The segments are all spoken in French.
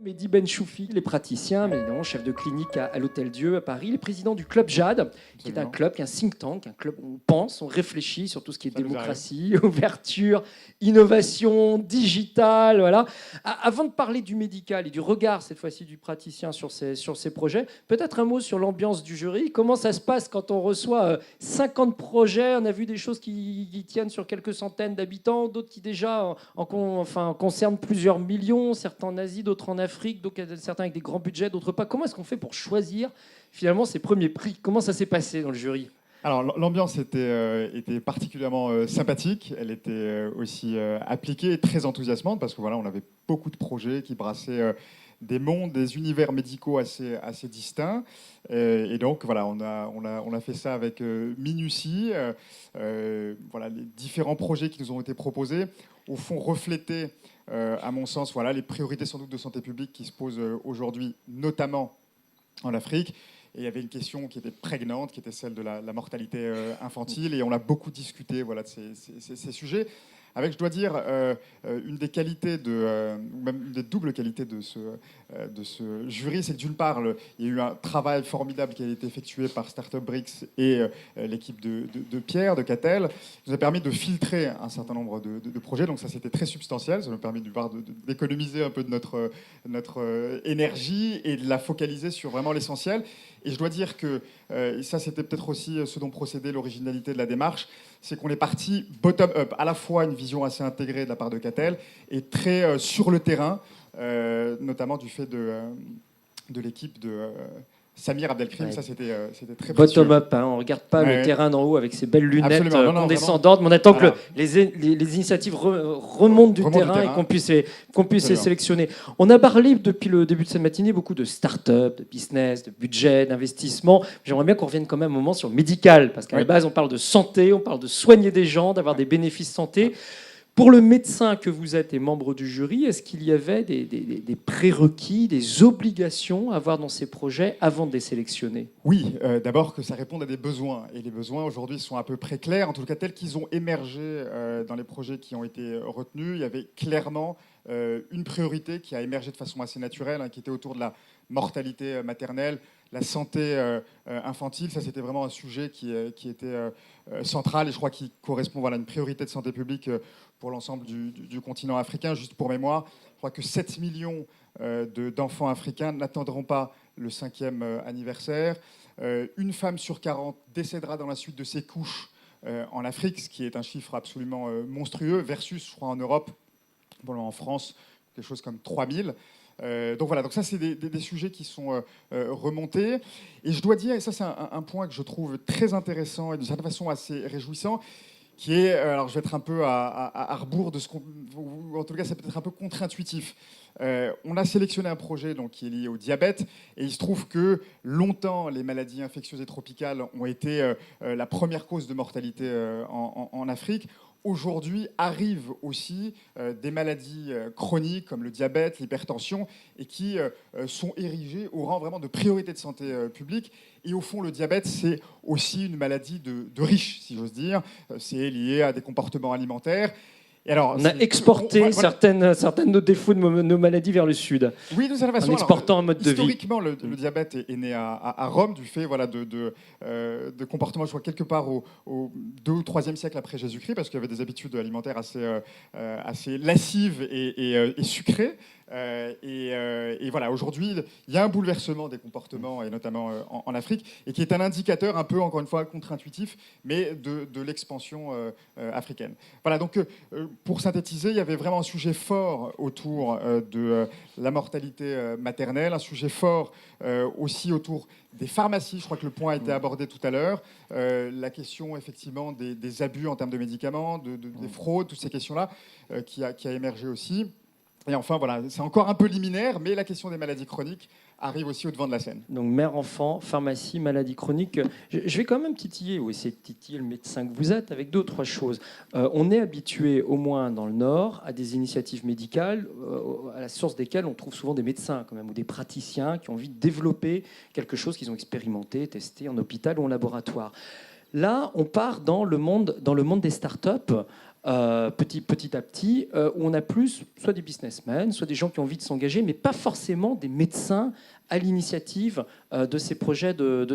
Mehdi Benchoufi, il est praticien, mais non, chef de clinique à l'Hôtel Dieu à Paris. Il est président du Club Jade, qui est un club, qui est un think tank, un club où on pense, on réfléchit sur tout ce qui est démocratie, ouverture, innovation, digital. Voilà. Avant de parler du médical et du regard, cette fois-ci, du praticien sur ces projets, peut-être un mot sur l'ambiance du jury. Comment ça se passe quand on reçoit 50 projets? On a vu des choses qui tiennent sur quelques centaines d'habitants, d'autres qui déjà concernent plusieurs millions, certains en Asie, d'autres en Afrique, certains avec des grands budgets, d'autres pas. Comment est-ce qu'on fait pour choisir finalement ces premiers prix? Comment ça s'est passé dans le jury? Alors l'ambiance était particulièrement sympathique, elle était aussi appliquée et très enthousiasmante parce que voilà, on avait beaucoup de projets qui brassaient des mondes, des univers médicaux assez distincts. Et donc voilà, on a fait ça avec minutie. Voilà, les différents projets qui nous ont été proposés, au fond, reflétaient, à mon sens, voilà, les priorités sans doute de santé publique qui se posent aujourd'hui, notamment en Afrique. Et il y avait une question qui était prégnante, qui était celle de la mortalité infantile. Et on a beaucoup discuté, voilà, de ces sujets. Avec, je dois dire, une des qualités, même une des doubles qualités de ce jury, c'est que d'une part, il y a eu un travail formidable qui a été effectué par Startup Bricks et l'équipe de Pierre, de Catel, qui nous a permis de filtrer un certain nombre de projets. Donc ça, c'était très substantiel. Ça nous a permis d'économiser un peu de notre énergie et de la focaliser sur vraiment l'essentiel. Et je dois dire que, et ça c'était peut-être aussi ce dont procédait l'originalité de la démarche, c'est qu'on est parti bottom-up, à la fois une vision assez intégrée de la part de Catel et très sur le terrain, notamment du fait de l'équipe de Samir Abdelkrim. Ouais. Ça c'était très précieux. Bottom-up, hein, on ne regarde pas le terrain d'en haut avec ses belles lunettes condescendantes, mais on attend que les initiatives remontent du terrain et qu'on puisse les sélectionner. On a parlé depuis le début de cette matinée beaucoup de start-up, de business, de budget, d'investissement. J'aimerais bien qu'on revienne quand même un moment sur le médical, parce qu'à la base on parle de santé, on parle de soigner des gens, d'avoir des bénéfices santé. Pour le médecin que vous êtes et membre du jury, est-ce qu'il y avait des prérequis, des obligations à avoir dans ces projets avant de les sélectionner? Oui, d'abord que ça réponde à des besoins. Et les besoins aujourd'hui sont à peu près clairs, en tout cas tels qu'ils ont émergé dans les projets qui ont été retenus. Il y avait clairement une priorité qui a émergé de façon assez naturelle, qui était autour de la mortalité maternelle, la santé infantile. Ça, c'était vraiment un sujet qui était central et je crois qu'il correspond à une priorité de santé publique pour l'ensemble du continent africain. Juste pour mémoire, je crois que 7 millions d'enfants africains n'attendront pas le 5e anniversaire. Une femme sur 40 décédera dans la suite de ses couches en Afrique, ce qui est un chiffre absolument monstrueux, versus, je crois, en Europe, en France, quelque chose comme 3000. Donc voilà, donc ça c'est des sujets qui sont remontés. Et je dois dire, et ça c'est un point que je trouve très intéressant et de certaine façon assez réjouissant, qui est, alors je vais être un peu à rebours de ce qu'on... ou en tout cas c'est peut-être un peu contre-intuitif. On a sélectionné un projet donc, qui est lié au diabète et il se trouve que longtemps les maladies infectieuses et tropicales ont été la première cause de mortalité en Afrique. Aujourd'hui arrivent aussi des maladies chroniques comme le diabète, l'hypertension, et qui sont érigées au rang vraiment de priorité de santé publique. Et au fond, le diabète, c'est aussi une maladie de riches, si j'ose dire. C'est lié à des comportements alimentaires. Et alors, on a exporté certaines de nos défauts de nos maladies vers le sud. Oui, de certaine façon. En exportant un mode de vie. Historiquement, le diabète est né à Rome du fait de comportements, je crois, quelque part au 2 ou 3e siècle après Jésus-Christ, parce qu'il y avait des habitudes alimentaires assez lascives et sucrées. Et voilà, aujourd'hui, il y a un bouleversement des comportements, et notamment en Afrique, et qui est un indicateur un peu, encore une fois, contre-intuitif, mais de l'expansion africaine. Voilà, donc pour synthétiser, il y avait vraiment un sujet fort autour de la mortalité maternelle, un sujet fort aussi autour des pharmacies. Je crois que le point a été abordé tout à l'heure. La question, effectivement, des abus en termes de médicaments, des fraudes, toutes ces questions-là, qui a émergé aussi. Et enfin, voilà, c'est encore un peu liminaire, mais la question des maladies chroniques arrive aussi au devant de la scène. Donc mère-enfant, pharmacie, maladies chroniques. Je vais quand même titiller, ou essayer de titiller le médecin que vous êtes, avec 2 ou 3 choses. On est habitué, au moins dans le Nord, à des initiatives médicales, à la source desquelles on trouve souvent des médecins quand même, ou des praticiens qui ont envie de développer quelque chose qu'ils ont expérimenté, testé en hôpital ou en laboratoire. Là, on part dans le monde des startups. petit à petit, où on a plus soit des businessmen, soit des gens qui ont envie de s'engager, mais pas forcément des médecins à l'initiative de ces projets de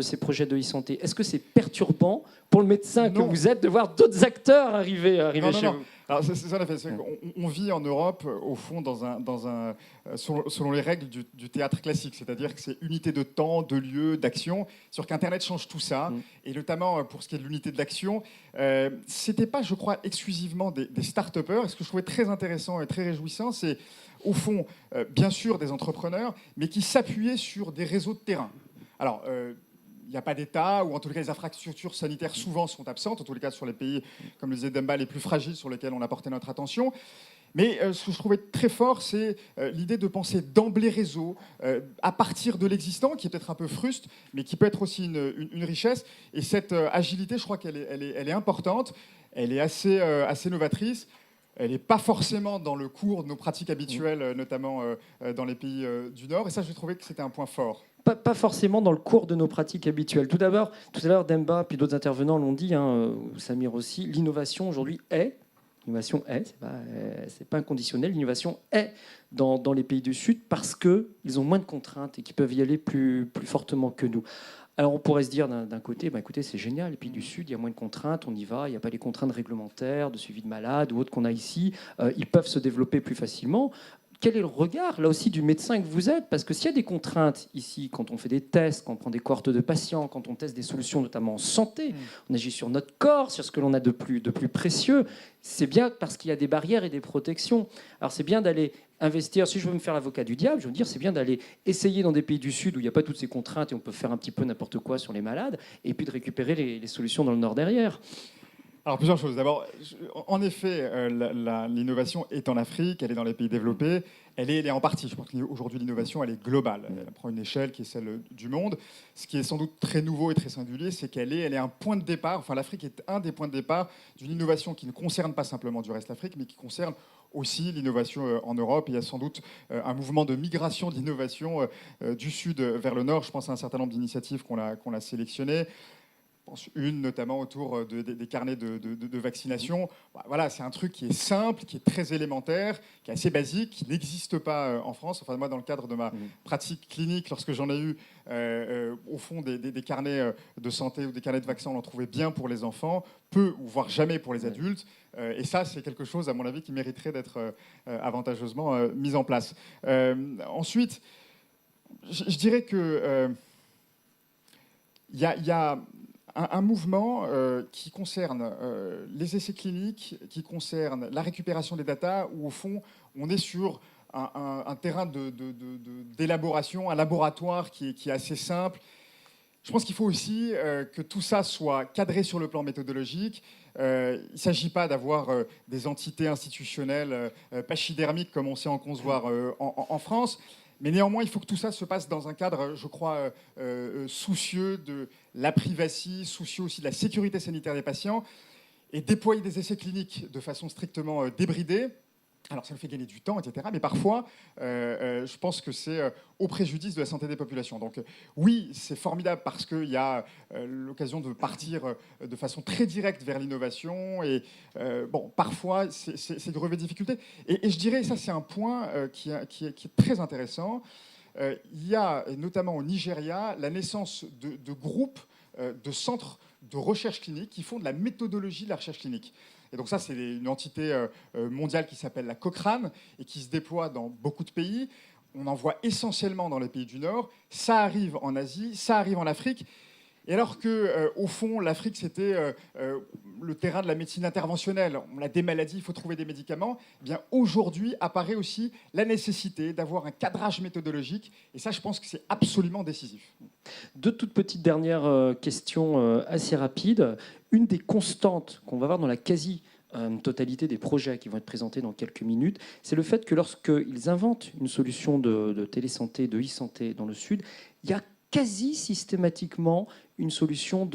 e-santé. Est-ce que c'est perturbant pour le médecin que vous êtes de voir d'autres acteurs arriver chez vous? Alors, c'est ça, en effet. On vit en Europe, au fond, selon les règles du théâtre classique, c'est-à-dire que c'est unité de temps, de lieu, d'action. Sur qu'Internet change tout ça, et notamment pour ce qui est de l'unité de l'action, c'était pas, je crois, exclusivement des start-upers. Et ce que je trouvais très intéressant et très réjouissant, c'est au fond, bien sûr, des entrepreneurs, mais qui s'appuyaient sur des réseaux de terrain. Alors, il n'y a pas d'État, ou en tout cas les infrastructures sanitaires souvent sont absentes, en tous les cas sur les pays, comme le disait Demba, les plus fragiles sur lesquels on a porté notre attention. Mais ce que je trouvais très fort, c'est l'idée de penser d'emblée réseau, à partir de l'existant, qui est peut-être un peu fruste, mais qui peut être aussi une richesse. Et cette agilité, je crois qu'elle est importante, elle est assez novatrice. Elle n'est pas forcément dans le cours de nos pratiques habituelles, notamment dans les pays du Nord. Et ça, j'ai trouvé que c'était un point fort. Pas forcément dans le cours de nos pratiques habituelles. Tout à l'heure, Demba, puis d'autres intervenants l'ont dit, Samir aussi, l'innovation aujourd'hui l'innovation c'est pas inconditionnel, l'innovation est dans les pays du Sud parce qu'ils ont moins de contraintes et qu'ils peuvent y aller plus fortement que nous. Alors on pourrait se dire d'un côté, écoutez, c'est génial, les pays du Sud, il y a moins de contraintes, on y va, il n'y a pas les contraintes réglementaires de suivi de malades ou autres qu'on a ici, ils peuvent se développer plus facilement. Quel est le regard, là aussi, du médecin que vous êtes? Parce que s'il y a des contraintes ici, quand on fait des tests, quand on prend des cohortes de patients, quand on teste des solutions, notamment en santé, on agit sur notre corps, sur ce que l'on a de plus précieux, c'est bien parce qu'il y a des barrières et des protections. Alors c'est bien d'aller investir, si je veux me faire l'avocat du diable, je veux dire, c'est bien d'aller essayer dans des pays du Sud où il n'y a pas toutes ces contraintes et on peut faire un petit peu n'importe quoi sur les malades, et puis de récupérer les solutions dans le Nord derrière. Alors, plusieurs choses. D'abord, en effet, l'innovation est en Afrique, elle est dans les pays développés, elle est en partie. Je pense qu'aujourd'hui, l'innovation, elle est globale. Elle prend une échelle qui est celle du monde. Ce qui est sans doute très nouveau et très singulier, c'est qu'elle est un point de départ, enfin l'Afrique est un des points de départ d'une innovation qui ne concerne pas simplement du reste de l'Afrique, mais qui concerne aussi l'innovation en Europe. Il y a sans doute un mouvement de migration d'innovation du Sud vers le Nord. Je pense à un certain nombre d'initiatives qu'on a sélectionnées. Une notamment autour des carnets de vaccination. Voilà, c'est un truc qui est simple, qui est très élémentaire, qui est assez basique, qui n'existe pas en France. Enfin, moi, dans le cadre de ma pratique clinique, lorsque j'en ai eu, au fond, des carnets de santé ou des carnets de vaccins, on en trouvait bien pour les enfants, peu ou voire jamais pour les adultes. Et ça, c'est quelque chose, à mon avis, qui mériterait d'être avantageusement mis en place. Ensuite, je dirais que il y a un mouvement qui concerne les essais cliniques, qui concerne la récupération des datas, où au fond, on est sur un terrain d'élaboration, un laboratoire qui est assez simple. Je pense qu'il faut aussi que tout ça soit cadré sur le plan méthodologique. Il ne s'agit pas d'avoir des entités institutionnelles pachydermiques comme on sait en concevoir en France. Mais néanmoins, il faut que tout ça se passe dans un cadre, je crois, soucieux de la privacy, soucieux aussi de la sécurité sanitaire des patients, et déployer des essais cliniques de façon strictement débridée. Alors, ça nous fait gagner du temps, etc. Mais parfois, je pense que c'est au préjudice de la santé des populations. Donc, oui, c'est formidable parce qu'il y a l'occasion de partir de façon très directe vers l'innovation. Et bon, parfois, c'est de relever des difficultés. Et je dirais, ça, c'est un point qui est très intéressant. Il y a, notamment au Nigeria, la naissance de groupes, de centres de recherche clinique qui font de la méthodologie de la recherche clinique. Et donc ça, c'est une entité mondiale qui s'appelle la Cochrane et qui se déploie dans beaucoup de pays. On en voit essentiellement dans les pays du Nord. Ça arrive en Asie, ça arrive en Afrique. Et alors que, au fond, l'Afrique, c'était le terrain de la médecine interventionnelle. On a des maladies, il faut trouver des médicaments. Eh bien, aujourd'hui apparaît aussi la nécessité d'avoir un cadrage méthodologique. Et ça, je pense que c'est absolument décisif. Deux toutes petites dernières questions assez rapides. Une des constantes qu'on va voir dans la quasi-totalité des projets qui vont être présentés dans quelques minutes, c'est le fait que lorsqu'ils inventent une solution de télésanté, de e-santé dans le Sud, il y a quasi systématiquement une solution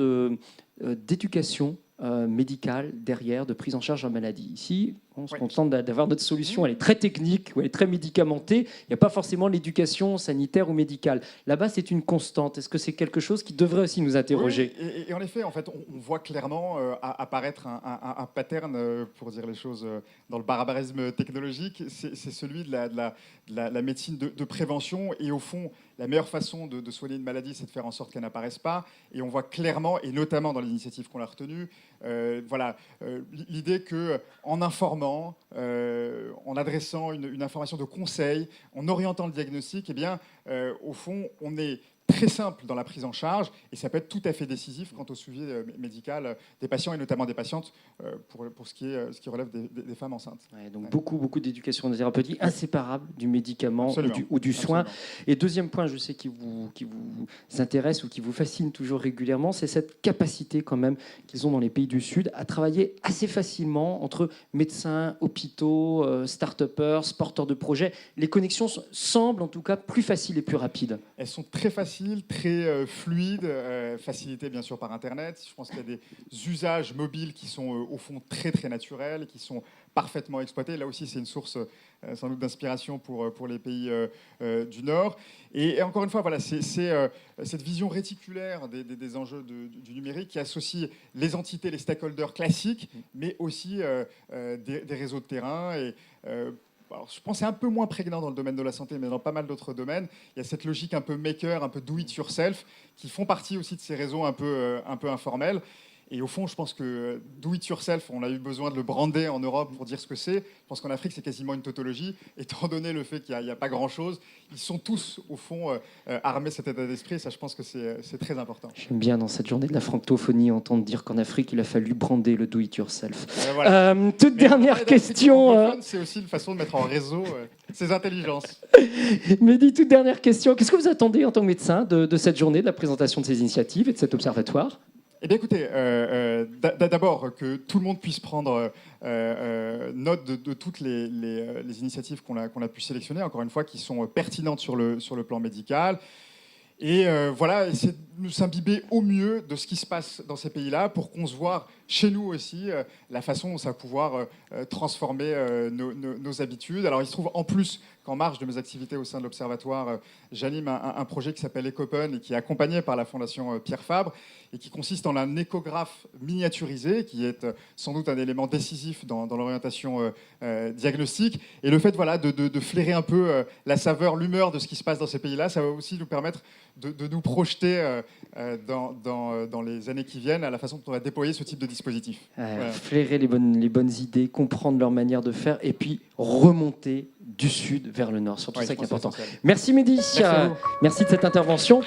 d'éducation médicale derrière, de prise en charge de la maladie. Ici, On se contente d'avoir notre solution. Elle est très technique, ou elle est très médicamentée. Il n'y a pas forcément l'éducation sanitaire ou médicale. Là-bas, c'est une constante. Est-ce que c'est quelque chose qui devrait aussi nous interroger? Oui, et en effet, on voit clairement apparaître un pattern, pour dire les choses dans le barbarisme technologique. C'est celui de la médecine de prévention. Et au fond, la meilleure façon de soigner une maladie, c'est de faire en sorte qu'elle n'apparaisse pas. Et on voit clairement, et notamment dans l'initiative qu'on a retenue, l'idée qu'en informant, en adressant une information de conseil, en orientant le diagnostic, eh bien, au fond, on est très simple dans la prise en charge et ça peut être tout à fait décisif quant au suivi médical des patients et notamment des patientes pour ce qui relève des femmes enceintes. Ouais, donc beaucoup d'éducation thérapeutique inséparable du médicament ou du soin. Absolument. Et deuxième point, je sais qui vous intéresse ou qui vous fascine toujours régulièrement, c'est cette capacité quand même qu'ils ont dans les pays du Sud à travailler assez facilement entre médecins, hôpitaux, start-upers, porteurs de projets. Les connexions semblent en tout cas plus faciles et plus rapides. Elles sont très faciles, très fluides, facilitées bien sûr par Internet. Je pense qu'il y a des usages mobiles qui sont au fond très naturels, qui sont parfaitement exploités. Là aussi, c'est une source sans doute d'inspiration pour les pays du Nord. Et encore une fois, voilà, c'est cette vision réticulaire des enjeux du numérique qui associe les entités, les stakeholders classiques, mais aussi des réseaux de terrain. Et alors, je pense que c'est un peu moins prégnant dans le domaine de la santé, mais dans pas mal d'autres domaines. Il y a cette logique un peu maker, un peu do it yourself, qui font partie aussi de ces réseaux un peu informels. Et au fond, je pense que do it yourself, on a eu besoin de le brander en Europe pour dire ce que c'est. Je pense qu'en Afrique, c'est quasiment une tautologie. Étant donné le fait qu'il n'y a pas grand-chose, ils sont tous, au fond, armés de cet état d'esprit. Ça, je pense que c'est très important. J'aime bien, dans cette journée de la francophonie, entendre dire qu'en Afrique, il a fallu brander le do it yourself. Voilà. Toute dernière question. C'est aussi une façon de mettre en réseau ces intelligences. Mehdi, toute dernière question. Qu'est-ce que vous attendez en tant que médecin de cette journée, de la présentation de ces initiatives et de cet observatoire ? Eh bien, écoutez, d'abord que tout le monde puisse prendre note de toutes les initiatives qu'on a pu sélectionner, encore une fois, qui sont pertinentes sur le plan médical. Et voilà, essayer de nous s'imbiber au mieux de ce qui se passe dans ces pays-là pour qu'on se voit chez nous aussi la façon dont ça va pouvoir transformer nos habitudes. Alors, il se trouve en plus qu'en marge de mes activités au sein de l'Observatoire, j'anime un projet qui s'appelle Ecopen et qui est accompagné par la Fondation Pierre Fabre et qui consiste en un échographe miniaturisé qui est sans doute un élément décisif dans l'orientation diagnostique. Et le fait de flairer un peu la saveur, l'humeur de ce qui se passe dans ces pays-là, ça va aussi nous permettre de nous projeter dans les années qui viennent à la façon dont on va déployer ce type de dispositif. Voilà. Flairer les bonnes idées, comprendre leur manière de faire et puis remonter du sud vers le nord. Surtout ça qui est important. Merci Mehdi. Merci de cette intervention.